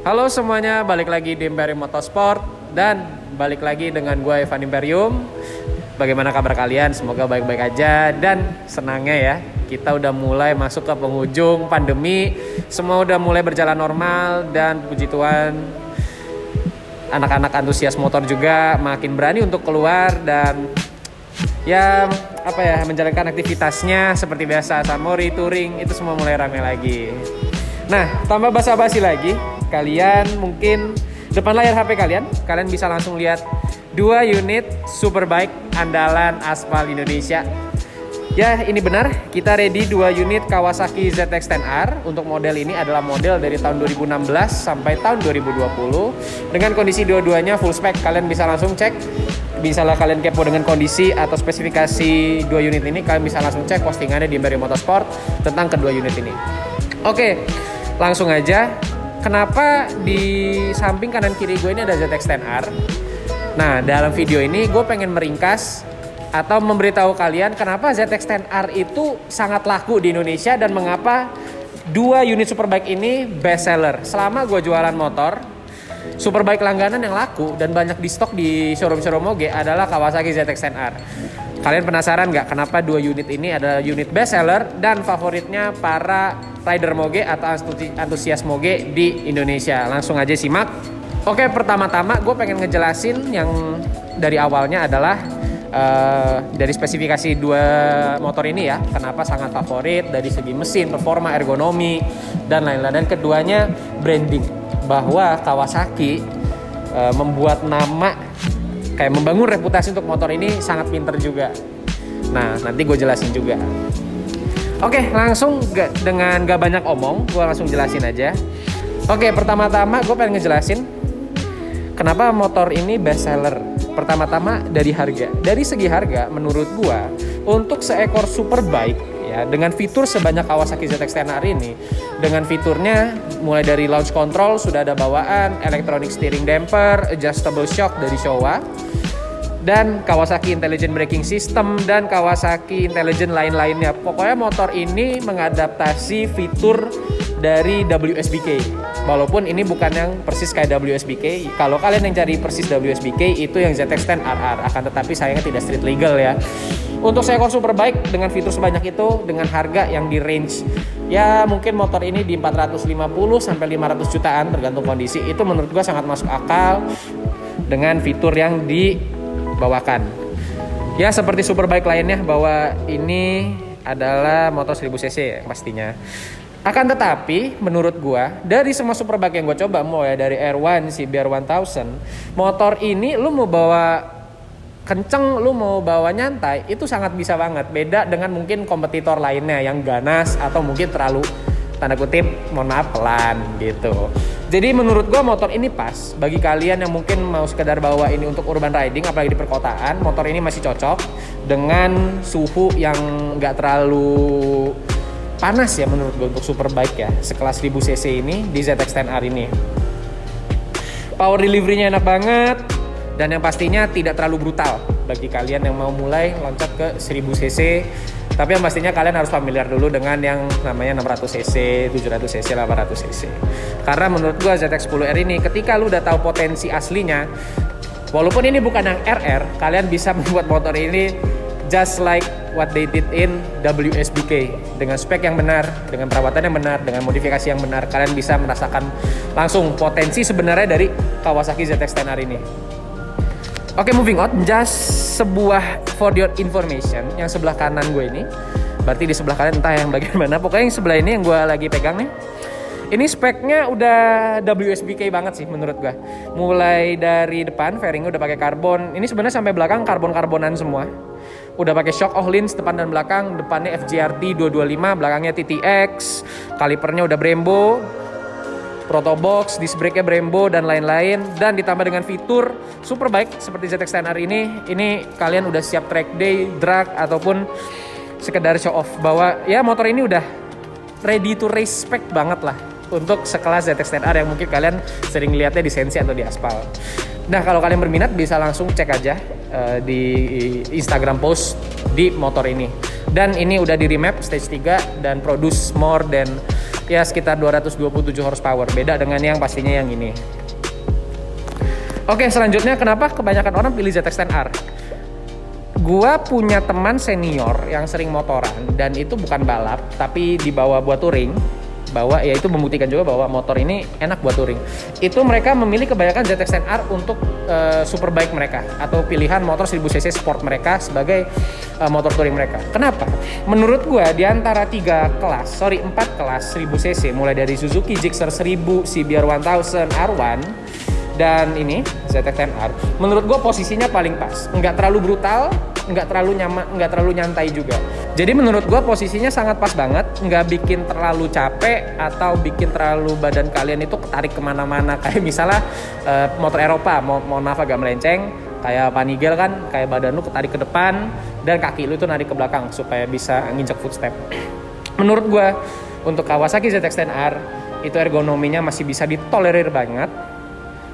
Halo semuanya, balik lagi di Imperium Motorsport dan balik lagi dengan gue Evan Imperium. Bagaimana kabar kalian? Semoga baik-baik aja dan senangnya ya, kita udah mulai masuk ke penghujung pandemi. Semua udah mulai berjalan normal dan puji Tuhan anak-anak antusias motor juga makin berani untuk keluar dan menjalankan aktivitasnya seperti biasa, Sunmori, touring, itu semua mulai ramai lagi. Nah, tambah basa-basi lagi, kalian mungkin depan layar HP kalian bisa langsung lihat 2 unit superbike andalan aspal Indonesia. Ya, ini benar, kita ready 2 unit Kawasaki ZX-10R. Untuk model ini adalah model dari tahun 2016 sampai tahun 2020. Dengan kondisi dua-duanya full spec, kalian bisa langsung cek. Misalnya kalian kepo dengan kondisi atau spesifikasi 2 unit ini, kalian bisa langsung cek postingannya di Imperium Motorsport tentang kedua unit ini. Oke, langsung aja. Kenapa di samping kanan kiri gue ini ada ZX-10R? Nah, dalam video ini gue pengen meringkas atau memberitahu kalian kenapa ZX-10R itu sangat laku di Indonesia dan mengapa 2 unit superbike ini best seller. Selama gue jualan motor, superbike langganan yang laku dan banyak di stok di showroom-showroom moge adalah Kawasaki ZX-10R. Kalian penasaran nggak kenapa 2 unit ini adalah unit best seller dan favoritnya para rider moge atau antusias moge di Indonesia? Langsung aja simak. Oke, pertama-tama gue pengen ngejelasin yang dari awalnya adalah dari spesifikasi 2 motor ini ya, kenapa sangat favorit dari segi mesin, performa, ergonomi, dan lain-lain. Dan keduanya branding, bahwa Kawasaki membuat nama, kayak membangun reputasi untuk motor ini sangat pinter juga. Nah, nanti gue jelasin juga. Oke, langsung dengan gak banyak omong, gue langsung jelasin aja. Oke, pertama-tama gue pengen ngejelasin kenapa motor ini best seller. Pertama-tama dari harga. Dari segi harga, menurut gue, untuk seekor superbike ya, dengan fitur sebanyak Kawasaki ZX-10R ini, dengan fiturnya mulai dari launch control sudah ada bawaan, electronic steering damper, adjustable shock dari Showa, dan Kawasaki Intelligent Braking System dan Kawasaki Intelligent lain-lainnya. Pokoknya motor ini mengadaptasi fitur dari WSBK. Walaupun ini bukan yang persis kayak WSBK. Kalau kalian yang cari persis WSBK itu yang ZX-10RR. Akan tetapi sayangnya tidak street legal ya. Untuk seekor superbike dengan fitur sebanyak itu, dengan harga yang di range ya mungkin motor ini di 450 sampai 500 jutaan tergantung kondisi, itu menurut gua sangat masuk akal dengan fitur yang dibawakan. Ya seperti superbike lainnya, bahwa ini adalah motor 1000 cc pastinya. Akan tetapi menurut gua dari semua superbike yang gue coba, mau ya dari R1, CBR 1000, motor ini lu mau bawa kenceng, lu mau bawa nyantai, itu sangat bisa banget. Beda dengan mungkin kompetitor lainnya yang ganas atau mungkin terlalu tanda kutip, mohon maaf, pelan gitu. Jadi menurut gua motor ini pas bagi kalian yang mungkin mau sekedar bawa ini untuk urban riding, apalagi di perkotaan. Motor ini masih cocok dengan suhu yang nggak terlalu panas ya menurut gue untuk superbike ya, sekelas 1000 cc ini di ZX-10R ini. Power delivery-nya enak banget dan yang pastinya tidak terlalu brutal bagi kalian yang mau mulai loncat ke 1000 cc. Tapi yang pastinya kalian harus familiar dulu dengan yang namanya 600 cc, 700 cc, 800 cc. Karena menurut gue ZX-10R ini ketika lu udah tahu potensi aslinya, walaupun ini bukan yang RR, kalian bisa membuat motor ini just like what they did in WSBK. Dengan spek yang benar, dengan perawatan yang benar, dengan modifikasi yang benar, kalian bisa merasakan langsung potensi sebenarnya dari Kawasaki ZX-10R ini. Oke, moving on. Just sebuah for your information, yang sebelah kanan gue ini, berarti di sebelah kalian entah yang bagian mana, pokoknya yang sebelah ini yang gue lagi pegang nih, ini speknya udah WSBK banget sih menurut gue. Mulai dari depan fairingnya udah pakai karbon. Ini sebenarnya sampai belakang karbon-karbonan semua. Udah pakai shock Öhlins depan dan belakang. Depannya FJRT 225, belakangnya TTX. Kalipernya udah Brembo. Protobox, disc brake-nya Brembo dan lain-lain. Dan ditambah dengan fitur superbike seperti ZX-10R ini kalian udah siap track day, drag ataupun sekedar show off bahwa ya motor ini udah ready to race spec banget lah untuk sekelas ZX-10R yang mungkin kalian sering lihatnya di Sensi atau di aspal. Nah, kalau kalian berminat bisa langsung cek aja di Instagram post di motor ini. Dan ini udah di remap stage 3 dan produce more than ya sekitar 227 horsepower. Beda dengan yang pastinya yang ini. Oke, selanjutnya kenapa kebanyakan orang pilih ZX-10R? Gua punya teman senior yang sering motoran dan itu bukan balap tapi dibawa buat touring. Ya itu membuktikan juga bahwa motor ini enak buat touring. Itu mereka memilih kebanyakan ZX-10R untuk superbike mereka atau pilihan motor 1000cc sport mereka sebagai motor touring mereka. Kenapa? Menurut gua di antara 4 kelas 1000cc mulai dari Suzuki Gixxer 1000, CBR 1000, R1 dan ini ZX-10R, menurut gue posisinya paling pas, nggak terlalu brutal, nggak terlalu nyantai juga. Jadi menurut gue posisinya sangat pas banget, nggak bikin terlalu capek atau bikin terlalu badan kalian itu ketarik kemana-mana. Kayak misalnya motor Eropa, mohon maaf agak melenceng, kayak Panigale kan, kayak badan lu ketarik ke depan dan kaki lu itu narik ke belakang supaya bisa nginjek footstep. Menurut gue untuk Kawasaki ZX-10R itu ergonominya masih bisa ditolerir banget.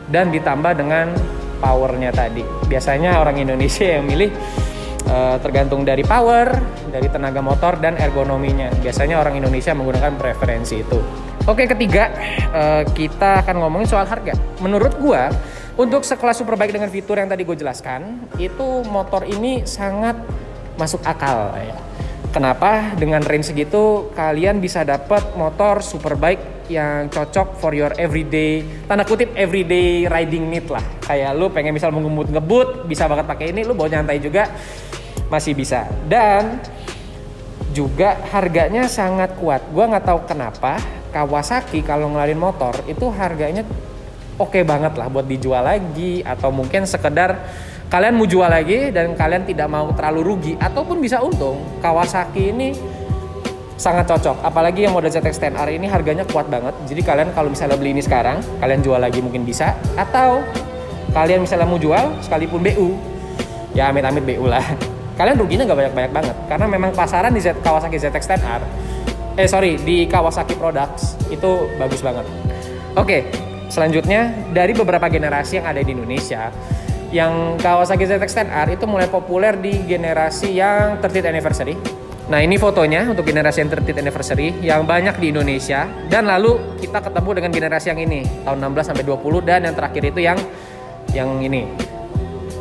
Dan ditambah dengan powernya tadi. Biasanya orang Indonesia yang milih tergantung dari power, dari tenaga motor dan ergonominya. Biasanya orang Indonesia menggunakan preferensi itu. Oke, ketiga kita akan ngomongin soal harga. Menurut gua untuk sekelas superbike dengan fitur yang tadi gue jelaskan, itu motor ini sangat masuk akal ya. Kenapa? Dengan range segitu kalian bisa dapat motor superbike yang cocok for your everyday, tanda kutip everyday riding need lah. Kayak lu pengen misal ngebut, bisa banget pakai ini, lu bawa nyantai juga masih bisa. Dan juga harganya sangat kuat. Gua nggak tahu kenapa Kawasaki kalau ngeluarin motor itu harganya oke banget lah buat dijual lagi, atau mungkin sekedar kalian mau jual lagi dan kalian tidak mau terlalu rugi ataupun bisa untung. Kawasaki ini sangat cocok, apalagi yang model ZX-10R ini harganya kuat banget. Jadi kalian kalau misalnya beli ini sekarang, kalian jual lagi mungkin bisa, atau kalian misalnya mau jual sekalipun BU, ya amit-amit BU lah, kalian ruginya nggak banyak-banyak banget, karena memang pasaran di Kawasaki ZX-10R, di Kawasaki Products itu bagus banget. Oke, selanjutnya dari beberapa generasi yang ada di Indonesia, yang Kawasaki ZX-10R itu mulai populer di generasi yang 30th anniversary. Nah, ini fotonya untuk generasi yang 30th anniversary yang banyak di Indonesia, dan lalu kita ketemu dengan generasi yang ini tahun 16 sampai 20 dan yang terakhir itu yang ini.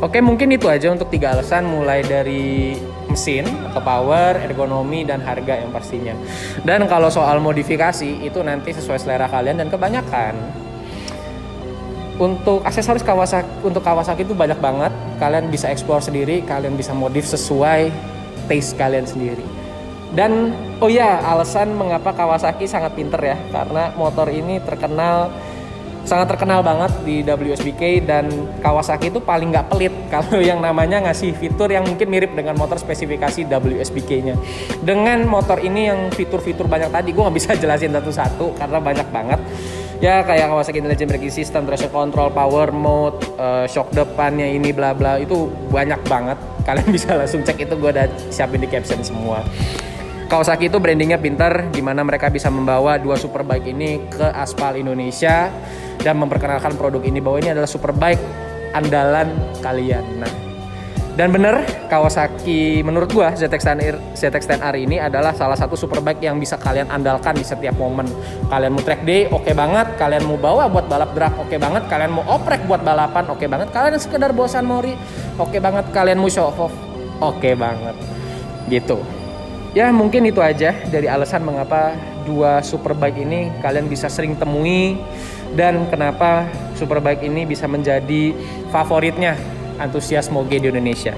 Oke, mungkin itu aja untuk 3 alasan, mulai dari mesin atau power, ergonomi dan harga yang pastinya. Dan kalau soal modifikasi itu nanti sesuai selera kalian, dan kebanyakan untuk aksesoris Kawasaki itu banyak banget. Kalian bisa explore sendiri, kalian bisa modif sesuai taste kalian sendiri. Dan alasan mengapa Kawasaki sangat pinter ya, karena motor ini sangat terkenal banget di WSBK, dan Kawasaki itu paling nggak pelit kalau yang namanya ngasih fitur yang mungkin mirip dengan motor spesifikasi WSBK-nya. Dengan motor ini yang fitur-fitur banyak tadi, gue nggak bisa jelasin satu-satu karena banyak banget. Ya kayak Kawasaki Intelligent Braking System, traction control, power mode, shock depannya ini bla bla, itu banyak banget. Kalian bisa langsung cek, itu gue udah siapin di caption semua. Kawasaki itu brandingnya pintar, dimana mereka bisa membawa 2 superbike ini ke aspal Indonesia dan memperkenalkan produk ini bahwa ini adalah superbike andalan kalian. Nah, dan bener, Kawasaki menurut gua ZX-10R ini adalah salah satu superbike yang bisa kalian andalkan di setiap momen. Kalian mau track day, oke banget. Kalian mau bawa buat balap drag, oke banget. Kalian mau oprek buat balapan, oke banget. Kalian sekedar bosan mori, oke banget. Kalian mau show off, oke banget. Gitu. Ya mungkin itu aja dari alasan mengapa 2 superbike ini kalian bisa sering temui, dan kenapa superbike ini bisa menjadi favoritnya antusias moge di Indonesia.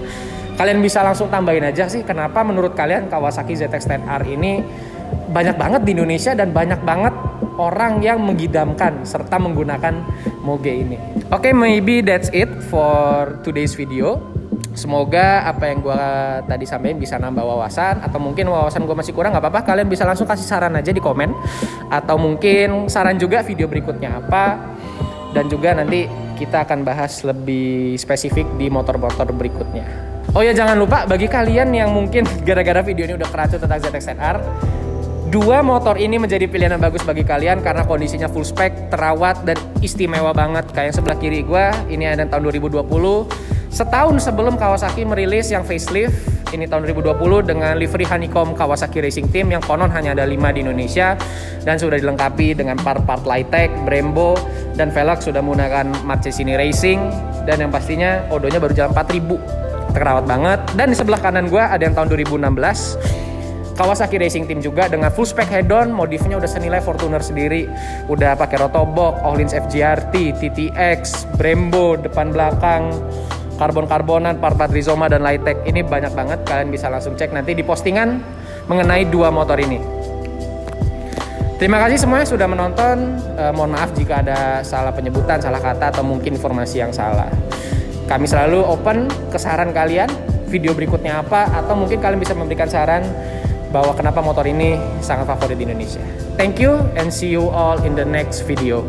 Kalian bisa langsung tambahin aja sih, kenapa menurut kalian Kawasaki ZX-10R ini banyak banget di Indonesia dan banyak banget orang yang mengidamkan serta menggunakan moge ini. Oke, maybe that's it for today's video. Semoga apa yang gue tadi sampaikan bisa nambah wawasan, atau mungkin wawasan gue masih kurang, nggak apa-apa, kalian bisa langsung kasih saran aja di komen, atau mungkin saran juga video berikutnya apa, dan juga nanti kita akan bahas lebih spesifik di motor-motor berikutnya. Oh ya, jangan lupa bagi kalian yang mungkin gara-gara video ini udah keracun tentang ZX-10R, 2 motor ini menjadi pilihan yang bagus bagi kalian karena kondisinya full spec, terawat, dan istimewa banget. Kayak yang sebelah kiri gue, ini ada tahun 2020. Setahun sebelum Kawasaki merilis yang facelift ini tahun 2020 dengan livery Honeycomb Kawasaki Racing Team yang konon hanya ada 5 di Indonesia dan sudah dilengkapi dengan part-part Lightech, Brembo, dan velg sudah menggunakan Marchesini Racing, dan yang pastinya odonya baru jalan 4000, terawat banget. Dan di sebelah kanan gue ada yang tahun 2016 Kawasaki Racing Team juga dengan full spec head-on, modifnya udah senilai Fortuner sendiri, udah pakai rotobok, Öhlins FGRT, TTX, Brembo, depan belakang, karbon-karbonan, part-part Rizoma dan Lightech. Ini banyak banget, kalian bisa langsung cek nanti di postingan mengenai dua motor ini. Terima kasih semuanya sudah menonton. Mohon maaf jika ada salah penyebutan, salah kata, atau mungkin informasi yang salah. Kami selalu open ke saran kalian, video berikutnya apa, atau mungkin kalian bisa memberikan saran bahwa kenapa motor ini sangat favorit di Indonesia. Thank you and see you all in the next video.